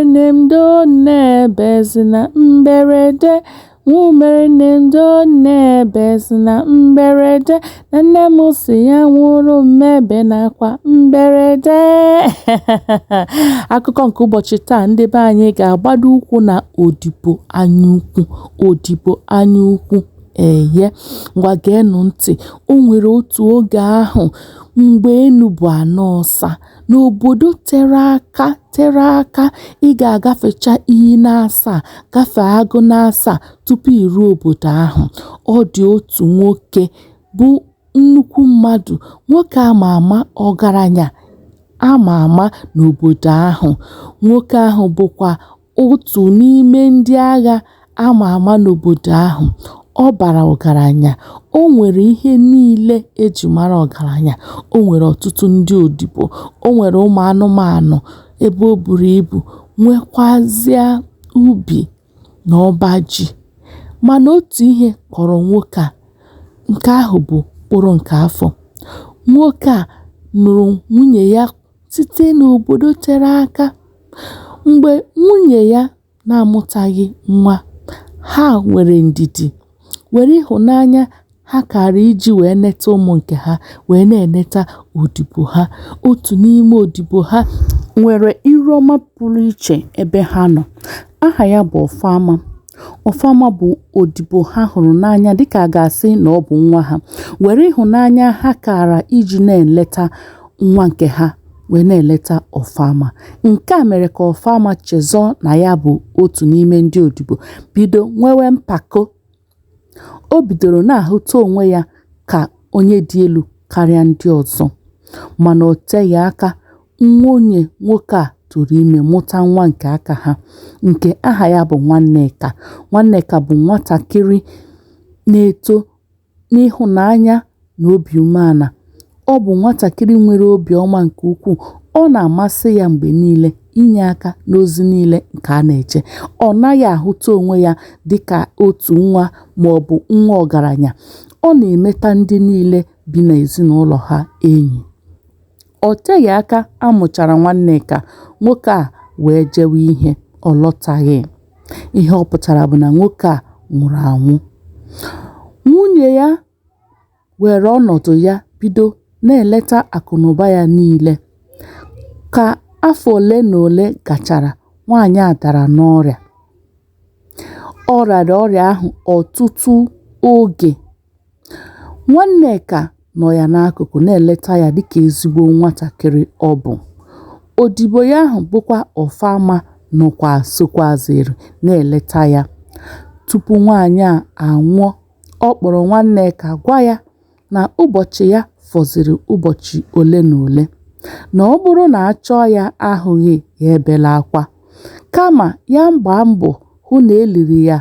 nne m doo na-ebezi na mberede, nwumere nne m doo na-ebezi na mberede, na nne m si ya nwụrụ mmebe n'akwa mberede. Akụkọ nke ụbọchị taa, ndị be anyị ga-agbado ụkwụ na odibo anyaukwu. Odibo anyaukwu ngwa geenụ ntị. O nwere otu oge ahụ mgbe enu bụ anọ ọsa n'obodo tere aka, ị ga-agafecha iyi na-asa, gafee agụ na-asa tupu iruo obodo ahụ. Ọ dị otu nwoke bụ nnukwu mmadụ, nwoke ama ọgaranya ama n'obodo ahụ. Nwoke ahụ bụkwa otu n'ime ndị agha ama n'obodo ahụ. Ọ bara ọgaranya, o nwere ihe niile eji mara ọgaranya. O nwere ọtụtụ ndị odibo, o nwere ụmụ anụmanụ ebe o buru ibu, nwekwazịa ubi na ọba ji. Mana otu ihe kọrọ nwoke a, nke ahụ bụ mkpụrụ nke afọ. Nwoke a nụrụ nwunye ya site n'obodo tere aka. Mgbe nwunye ya na-amụtaghị nwa, ha nwere ndidi, were ịhụnanya ha kara iji wee neta ụmụ nke ha, wee na-eneta odibo ha. Otu n'ime odibo ha nwere iru ọma pụrụ iche ebe ha nọ. Aha ya bụ Ọfama. Ọfama bụ odibo ha hụrụ n'anya dịka a ga-asị na ọ bụ nwa ha, were ịhụnanya ha kara iji na-eleta nwa nke ha, wee na-eleta Ọfama. Nke a mere ka Ọfama chezọọ na ya bụ otu n'ime ndị odibo, bido nwewe mpako. O bidoro na-ahụta onwe ya ka onye dị elu karịa ndị ọzọ. Mana o teghị aka, nwunye nwoke a tụrụ ime, mụta nwa nke aka ha, nke aha ya bụ Nwanneka. Nwanneka bụ nwatakịrị na-eto n'ịhụnanya na obi umeala. Ọ bụ nwatakịrị nwere obi ọma nke ukwuu. Ọ na-amasị ya mgbe niile inye aka n'ozi niile nke a na-eche. Ọ naghị ahụta onwe ya dịka otu nwa ma ọ bụ nwa ọgaranya. Ọ na-emeta ndị niile bi n'ezinụlọ ha enyi. Ọ teghị aka amụchara Nwanneka, nwoke a wee jewe ihe, ọ lọtaghị. Ihe ọ pụtara bụ na nwoke a nwụrụ anwụ. Nwunye ya were ọnọdụ ya bido na-eleta akụnụba ya niile. Ka afọ ole na ole gachara, nwaanyị a dara n'ọrịa. Ọ rịara ọrịa ahụ ọtụtụ oge. Nwanneka nọ ya n'akụkụ na-eleta ya dịka ezigbo nwatakịrị ọ bụ. Odibo ya ahụ bụkwa Ọfama nọkwa sokwazịrị na-eleta ya. Tupu nwaanyị a anwụọ, ọ kpọrọ Nwanneka gwa ya na ụbọchị ya fọziri ụbọchị ole na ole, na ọ bụrụ na a chọọ ya ahụghị ya ebela akwa, kama ya gbaa mbọ hụ na eliri ya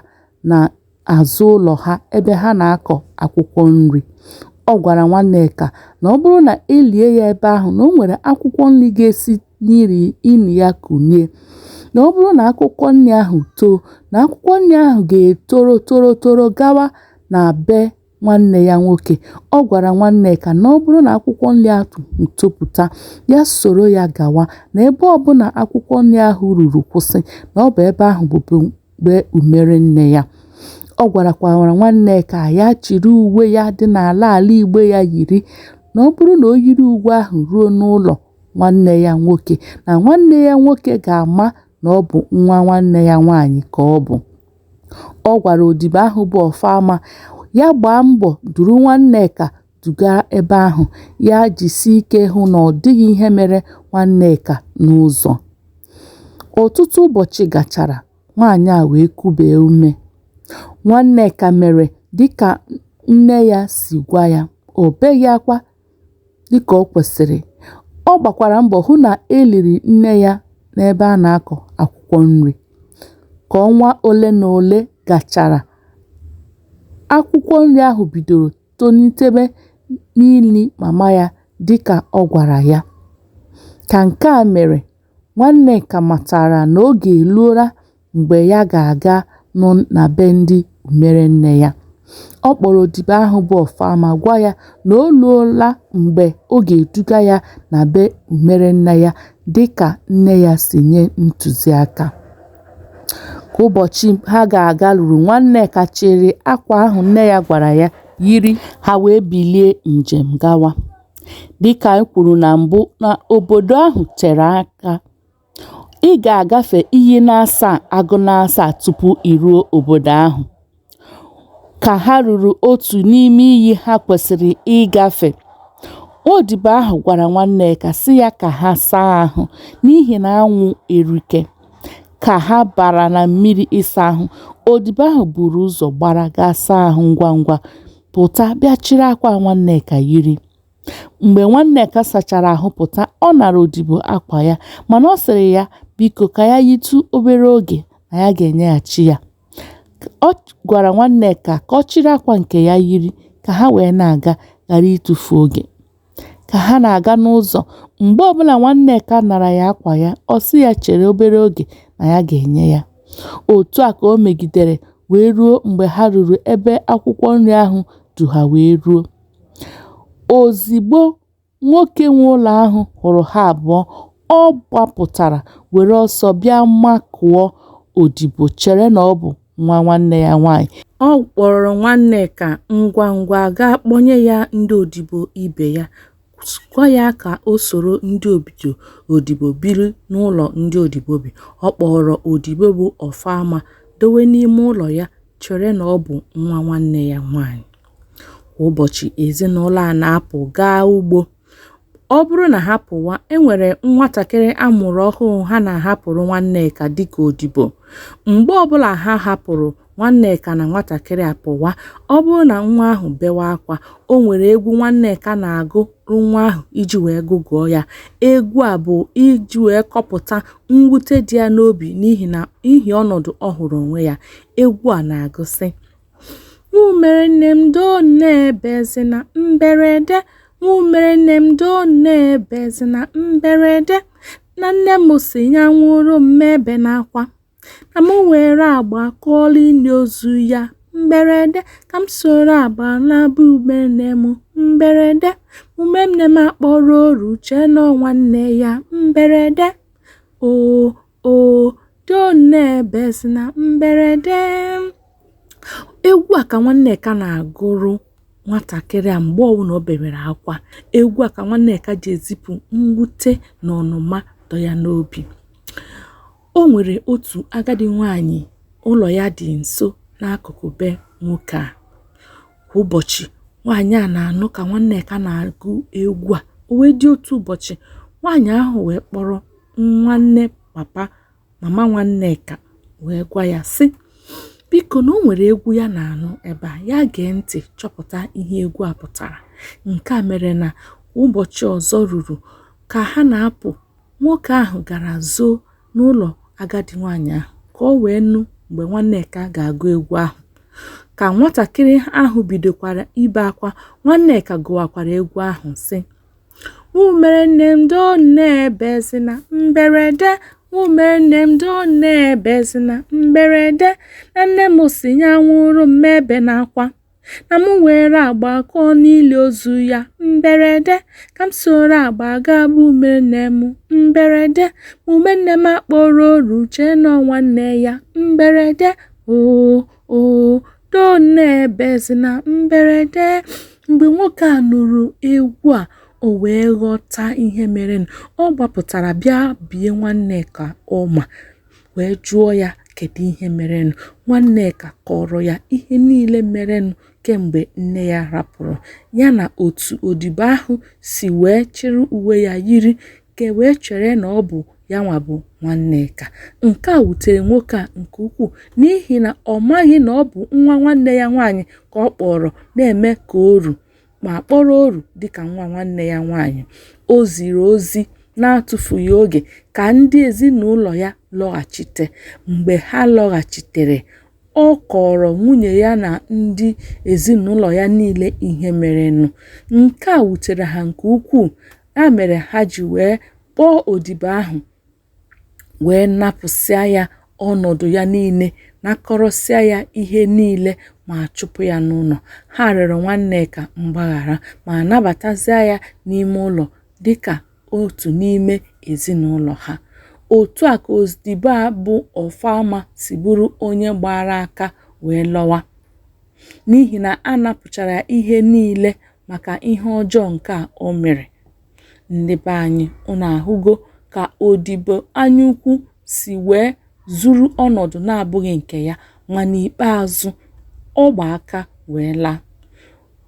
n'azụ ụlọ ha ebe ha na-akọ akwụkwọ nri. Ọ gwara Nwanneka na ọ bụrụ na elie ya ebe ahụ, na o nwere akwụkwọ nri ga-esi n'ini ya kunie, na ọ bụrụ na akwụkwọ nri ahụ too, na akwụkwọ nri ahụ ga-etoro toro gawa na be nwanne ya nwoke. Ọ gwara Nwanneka na ọ bụrụ na akwụkwọ nri ahụ topụta, ya soro ya gawa, na ebe ọbụla akwụkwọ nri ahụ ruru kwụsị, na ọ bụ ebe ahụ bụ mgbe umere nne ya. Ọ gwarakwara Nwanneka ya chiri uwe ya dị n'ala Igbo ya yiri, na ọ bụrụ na o yiri uwe ahụ ruo n'ụlọ nwanne ya nwoke, na nwanne ya nwoke ga-ama na ọ bụ nwa nwanne ya nwaanyị ka ọ bụ. Ọ gwara odibo ahụ bụ Ọfama ya gbaa mbọ duru Nwanneka duga ebe ahụ, ya jisie ike hụ na ọ dịghị ihe mere Nwanneka n'ụzọ. Ọtụtụ ụbọchị gachara, nwaanyị a wee kubie ume. Nwanneka mere dịka nne ya si gwa ya. O beghị akwa dịka o kwesịrị. Ọ gbakwara mbọ hụ na eliri nne ya n'ebe a na-akọ akwụkwọ nri. Ka ọnwa ole na ole gachara, akwụkwọ nri ahụ bidoro tonitebe n'ili mama ya dịka ọ gwara ya. Ka nke a mere, Nwanneka matara na oge eruola mgbe ya ga-aga nọ na be ndị umere nne ya. Ọ kpọrọ odibo ahụ bụ Ọfama gwa ya na o luola mgbe ọ ga-eduga ya na be umere nne ya dịka nne ya si nye ntụziaka. Ka ụbọchị ha ga-aga ruru, Nwanneka chịrị akwa ahụ nne ya gwara ya yiri, ha wee bilie njem gawa. Dịka anyị kwuru na mbụ na obodo ahụ tere aka, ị ga-agafe iyi na-asa agụ na-asa tupu iruo obodo ahụ. Ka ha ruru otu n'ime iyi ha kwesịrị ịgafe, odibo ahụ gwara Nwanneka sị ya ka ha saa ahụ n'ihi na anwụ erike. Ka ha bara na mmiri ịsa ahụ, odibo ahụ buru ụzọ gbara gaa saa ahụ ngwa ngwa, pụta bịa chịrị akwa Nwanneka yiri. Mgbe Nwanneka sachara ahụ pụta, ọ nara odibo akwa ya, mana ọ sịrị ya biko ka ya yitu obere oge na ya ga-enyeghachi ya. Ọ gwara Nwanneka ka ọ chịrị akwa nke ya yiri ka ha wee na-aga, ghara ịtụfu oge. Ka ha na-aga n'ụzọ, mgbe ọbụla Nwanneka nara ya akwa ya, ọ sị ya chere obere oge na ya ga-enye ya. Otu a ka o megidere wee ruo mgbe ha ruru ebe akwụkwọ nri ahụ du ha wee ruo. Ozigbo nwoke nwe ụlọ ahụ hụrụ ha abụọ, ọ gbapụtara were ọsọ bịa makụọ odibo, chere na ọ bụ nwa nwanne ya nwaanyị. Ọ kpọrọ Nwanneka ngwa ngwa gaa kpọnye ya ndị odibo ibe ya, gwa ya ka o soro ndị odibo biri n'ụlọ ndị odibo bi. Ọ kpọrọ odibo bụ Ọfama dowe n'ime ụlọ ya, chere na ọ bụ nwa nwanne ya nwaanyị. Kwa ụbọchị ezinụlọ a na-apụ gaa ugbo. Ọ bụrụ na ha pụwa, enwere nwatakịrị amụrụ ọhụụ ha na-ahapụrụ Nwanneka dịka odibo. Mgbe ọbụla ha hapụrụ Nwanneka na nwatakịrị apụwa, ọ bụrụ na nwa ahụ bewa akwa, o nwere egwu Nwanneka na-agụrụ nwa ahụ iji wee gụgụọ ya. Egwu a bụ iji wee kọpụta mwute dị ya n'obi n'ihi ọnọdụ ọ hụrụ onwe ya. Egwu a na-agụ sị: "Nwumere nne m doo na-ebezina mberede, nwumere nne m doo na-ebezina mberede, na nne m si ya nwụrụ mmebe n'akwa, na m were agba kọọla ili ozu ya mberede, ka m soro agba na-abụ ume nne m mberede, ume nne m akpọrọ oru chee na nwanne ya mberede, o doo na-ebezina mberede." Egwu a ka Nwanneka na-agụrụ nwatakịrị a mgbe ọbụla o bebere akwa. Egwu a ka Nwanneka ji ezipụ mwute na ọnụma dọ ya n'obi. O nwere otu agadi nwaanyị ụlọ ya dị nso n'akụkụ be nwoke a. Kwa ụbọchị nwaanyị a na-anụ ka Nwanneka na-agụ egwu a. O wee dị otu ụbọchị, nwaanyị ahụ wee kpọrọ nwanne mama Nwanneka wee gwa ya sị biko na o nwere egwu ya na-anụ ebe a, ya gee ntị chọpụta ihe egwu a pụtara. Nke a mere na ụbọchị ọzọ ruru ka ha na-apụ, nwoke ahụ gara zoo n'ụlọ agadi nwaanyị ahụ ka o wee nụ mgbe Nwanneka ga-agụ egwu ahụ. Ka nwatakịrị ahụ bidokwara ibe akwa, Nwanneka gụwakwara egwu ahụ sị: "Nwumere nne m doo na-ebezina mberede, nwumere nne m doo na-ebezina mberede, na nne m si ya nwụrụ mmebe n'akwa, na m were agba kọọ n'ili ozu ya mberede, ka m soro agba gaa bụ ume nne m mberede, ume nne m akpọrọ oru chee na nwanne ya mberede, o doo na-ebezina mberede." Mgbe nwoke a nụrụ egwu a, o wee ghọta ihe mere. Ọ gbapụtara bịa bie Nwanneka ọma wee jụọ ya kedu ihe mere. Nwanneka kọrọ ya ihe niile mere kemgbe nne ya rapụrụ ya, na otu odibo ahụ si wee chịrị uwe ya yiri ka wee chere na ọ bụ ya nwa bụ Nwanneka. Nke a wutere nwoke a nke ukwuu n'ihi na ọ maghị na ọ bụ nwa nwanne ya nwaanyị ka ọ kpọrọ na-eme ka oru, ma kpọrọ oru dịka nwa nwanne ya nwaanyị. O ziri ozi na-atụfughị oge ka ndị ezinụlọ ya lọghachite. Mgbe ha lọghachitere, ọ kọrọ nwunye ya na ndị ezinụlọ ya niile ihe merenụ. Nke a wutere ha nke ukwuu. Ya mere ha ji wee kpọọ odibo ahụ wee napụsịa ya ọnọdụ ya niile, nakọrọsịa ya ihe niile ma chụpụ ya n'ụlọ. Ha rịọrọ Nwanneka mgbaghara ma nabatazịa ya n'ime ụlọ dịka otu n'ime ezinụlọ ha. Otu a ka odibo a bụ ọfama si bụrụ onye gbara aka wee lọwa, n'ihi na a napụchara ihe niile maka ihe ọjọọ nke a o mere. Ndị be anyị, unu ahụgo ka odibo anyaukwu si wee zuru ọnọdụ na-abụghị nke ya, ma n'ikpeazụ ọ gba aka wee laa.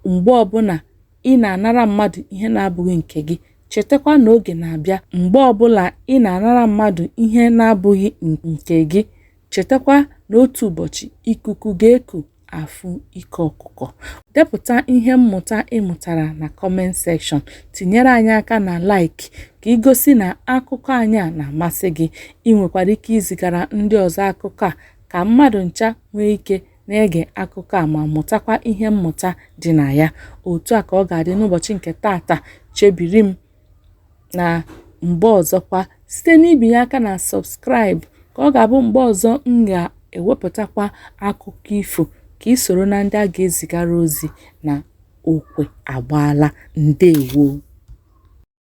Mgbe ọbụla ị na-anara mmadụ ihe na-abụghị nke gị, chetakwa na oge na-abịa. Mgbe ọbụla ị na-anara mmadụ ihe na-abụghị nke gị, chetakwa na otu ụbọchị ikuku ga-eku afụ ike ọkụkọ. Depụta ihe mmụta ị mụtara na comment section. Tinyere anyị aka na like ka igosi na akụkọ anyị a na-amasị gị. Ị nwekwara ike izigara ndị ọzọ akụkọ a ka mmadụ ncha nwee ike na-ege akụkọ a ma mụtakwa ihe mmụta dị na ya. Otu a ka ọ ga-adị n'ụbọchị nke tata. Chebiri m na mgbe ọzọkwa site n'ibinye aka na subscribe, ka ọ ga-abụ mgbe ọzọ m ga-ewepụtakwa akụkọ ifo ka ị soro na ndị a ga-ezigara ozi na okwe agbaala. Ndewo.